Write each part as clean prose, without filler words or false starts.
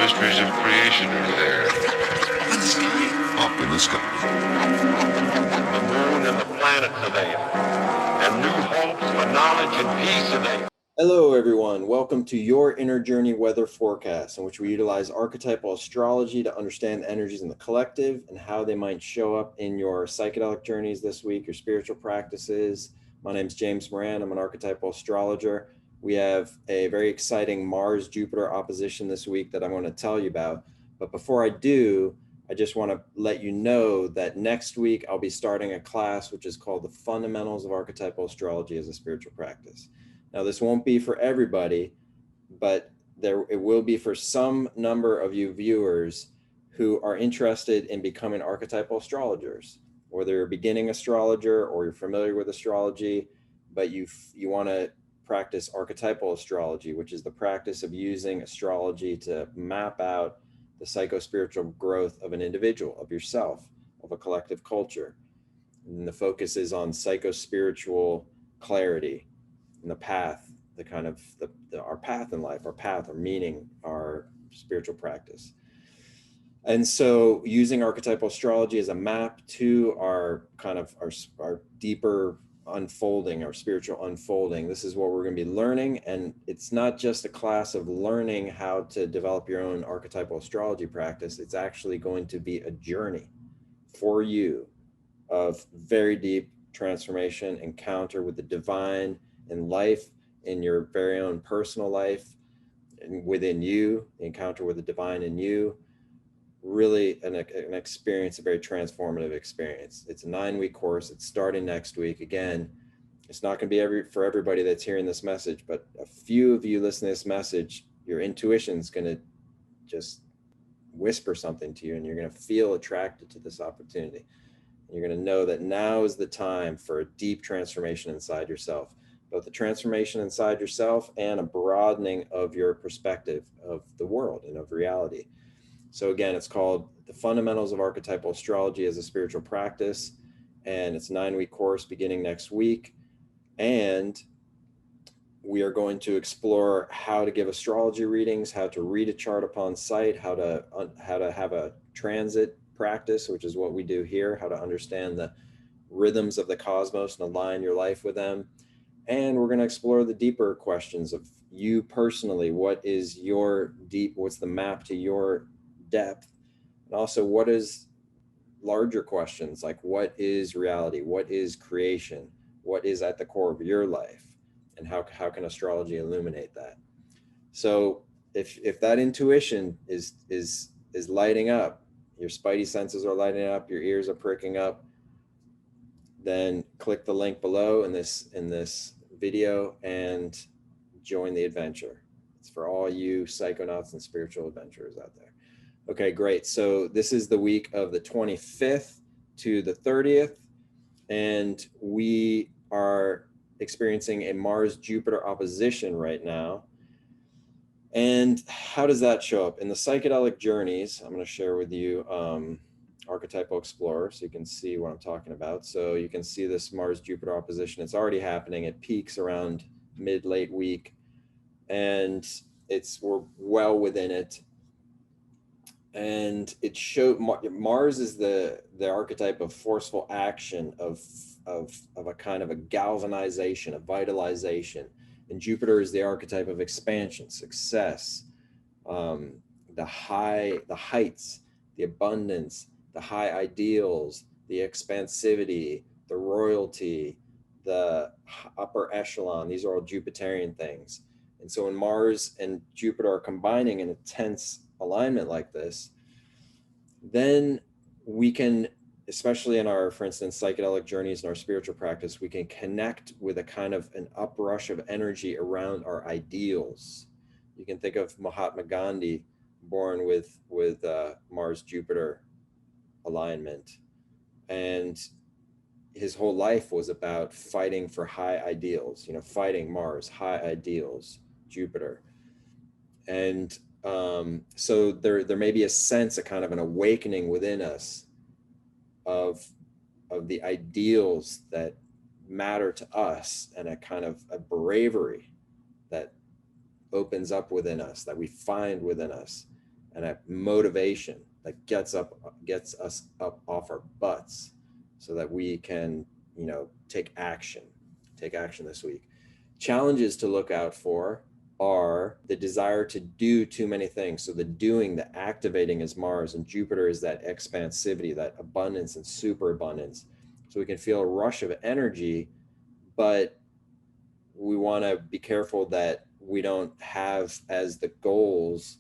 mysteries of creation are there. In the sky. Up in the sky. The moon and the planets are there. And new hopes for knowledge and peace are there. Hello, everyone. Welcome to your Inner Journey Weather Forecast, in which we utilize archetypal astrology to understand the energies in the collective and how they might show up in your psychedelic journeys this week, your spiritual practices. My name is James Moran. I'm an archetypal astrologer. We have a very exciting Mars-Jupiter opposition this week that I'm going to tell you about. But before I do, I just want to let you know that next week I'll be starting a class which is called the Fundamentals of Archetypal Astrology as a Spiritual Practice. Now, this won't be for everybody, but it will be for some number of you viewers who are interested in becoming archetypal astrologers, whether you're a beginning astrologer or you're familiar with astrology, but you want to practice archetypal astrology, which is the practice of using astrology to map out the psycho-spiritual growth of an individual, of yourself, of a collective culture. And the focus is on psycho-spiritual clarity, and the path, the kind of our path in life, our path, our meaning, our spiritual practice. And so using archetypal astrology as a map to our kind of our deeper unfolding, our spiritual unfolding, this is what we're going to be learning. And it's not just a class of learning how to develop your own archetypal astrology practice. It's actually going to be a journey for you of very deep transformation, encounter with the divine in life, in your very own personal life, and within you, the encounter with the divine in you. Really an experience, a very transformative experience. It's a 9-week course. It's starting next week. Again, it's not going to be for everybody that's hearing this message, but a few of you listening to this message, your intuition's going to just whisper something to you, and you're going to feel attracted to this opportunity. And you're going to know that now is the time for a deep transformation inside yourself, both the transformation inside yourself and a broadening of your perspective of the world and of reality. So again, it's called the Fundamentals of Archetypal Astrology as a Spiritual Practice, and it's a 9-week course beginning next week. And we are going to explore how to give astrology readings, how to read a chart upon sight, how to have a transit practice, which is what we do here, how to understand the rhythms of the cosmos and align your life with them. And we're going to explore the deeper questions of you personally. What is your what's the map to your depth? And also, what is larger questions like what is reality? What is creation? What is at the core of your life? And how can astrology illuminate that? So if that intuition is lighting up, your spidey senses are lighting up, your ears are pricking up, then click the link below in this video and join the adventure. It's for all you psychonauts and spiritual adventurers out there. Okay, great. So this is the week of the 25th to the 30th, and we are experiencing a Mars-Jupiter opposition right now. And how does that show up? In the psychedelic journeys, I'm going to share with you Archetypal Explorer so you can see what I'm talking about. So you can see this Mars-Jupiter opposition. It's already happening. It peaks around mid-late week, and we're well within it. And it showed Mars is the archetype of forceful action, of a kind of a galvanization, a vitalization. And Jupiter is the archetype of expansion, success, the heights, the abundance, the high ideals, the expansivity, the royalty, the upper echelon. These are all Jupiterian things. And so when Mars and Jupiter are combining in a tense alignment like this, then we can, especially in our, for instance, psychedelic journeys and our spiritual practice, we can connect with a kind of an uprush of energy around our ideals. You can think of Mahatma Gandhi, born with Mars-Jupiter alignment, and his whole life was about fighting for high ideals, fighting Mars, high ideals, Jupiter. And so there may be a sense, a kind of an awakening within us of the ideals that matter to us, and a kind of a bravery that opens up within us, that we find within us and a motivation that gets us up off our butts so that we can, take action this week. Challenges to look out for are the desire to do too many things. So the activating is Mars, and Jupiter is that expansivity, that abundance and superabundance. So we can feel a rush of energy, but we want to be careful that we don't have as the goals,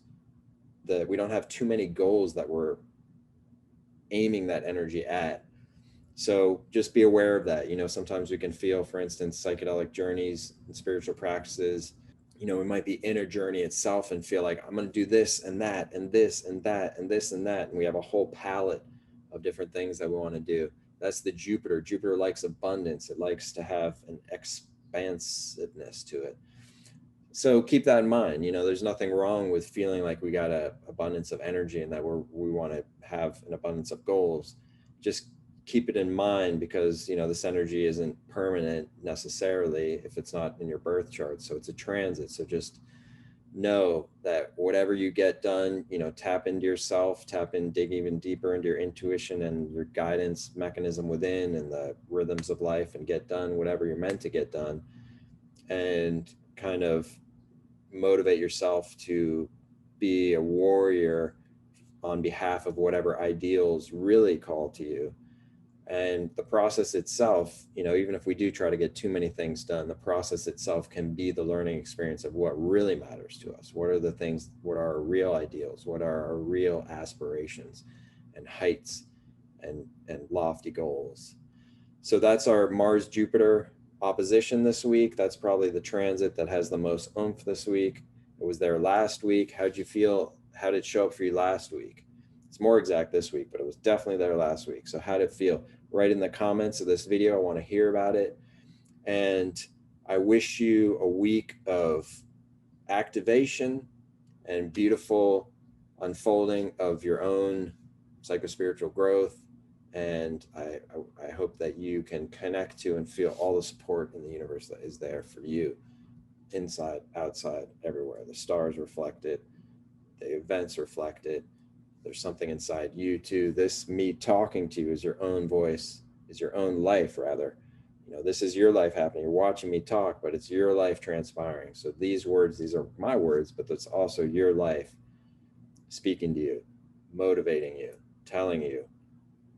that we don't have too many goals that we're aiming that energy at. So just be aware of that. Sometimes we can feel, for instance, psychedelic journeys and spiritual practices, we might be in a journey itself and feel like I'm going to do this and that and this and that and this and that. And we have a whole palette of different things that we want to do. That's the Jupiter. Jupiter likes abundance. It likes to have an expansiveness to it. So keep that in mind. There's nothing wrong with feeling like we got an abundance of energy and that we want to have an abundance of goals. Just keep it in mind, because this energy isn't permanent necessarily if it's not in your birth chart. So it's a transit. So just know that whatever you get done, tap into yourself, dig even deeper into your intuition and your guidance mechanism within and the rhythms of life, and get done whatever you're meant to get done, and kind of motivate yourself to be a warrior on behalf of whatever ideals really call to you. And the process itself, even if we do try to get too many things done, the process itself can be the learning experience of what really matters to us. What are the things, what are our real ideals? What are our real aspirations and heights and lofty goals? So that's our Mars-Jupiter opposition this week. That's probably the transit that has the most oomph this week. It was there last week. How'd you feel? How did it show up for you last week? It's more exact this week, but it was definitely there last week. So how did it feel? Write in the comments of this video. I want to hear about it. And I wish you a week of activation and beautiful unfolding of your own psychospiritual growth. And I hope that you can connect to and feel all the support in the universe that is there for you, inside, outside, everywhere. The stars reflect it. The events reflect it. There's something inside you too. This me talking to you is your own voice, is your own life rather. This is your life happening. You're watching me talk, but it's your life transpiring. So these words, these are my words, but that's also your life speaking to you, motivating you, telling you,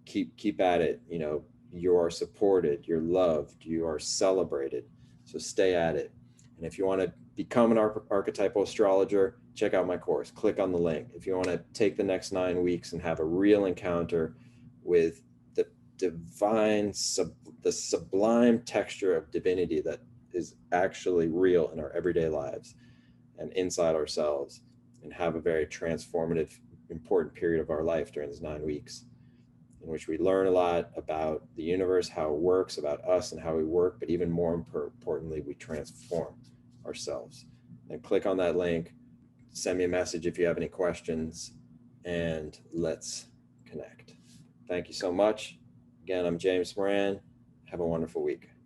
keep at it. You are supported, you're loved, you are celebrated. So stay at it. And if you want to become an archetypal astrologer, check out my course. Click on the link. If you want to take the next 9 weeks and have a real encounter with the divine, the sublime texture of divinity that is actually real in our everyday lives and inside ourselves, and have a very transformative, important period of our life during these 9 weeks, in which we learn a lot about the universe, how it works, about us and how we work, but even more importantly, we transform ourselves. And click on that link, send me a message if you have any questions, and let's connect. Thank you so much. Again, I'm James Moran. Have a wonderful week.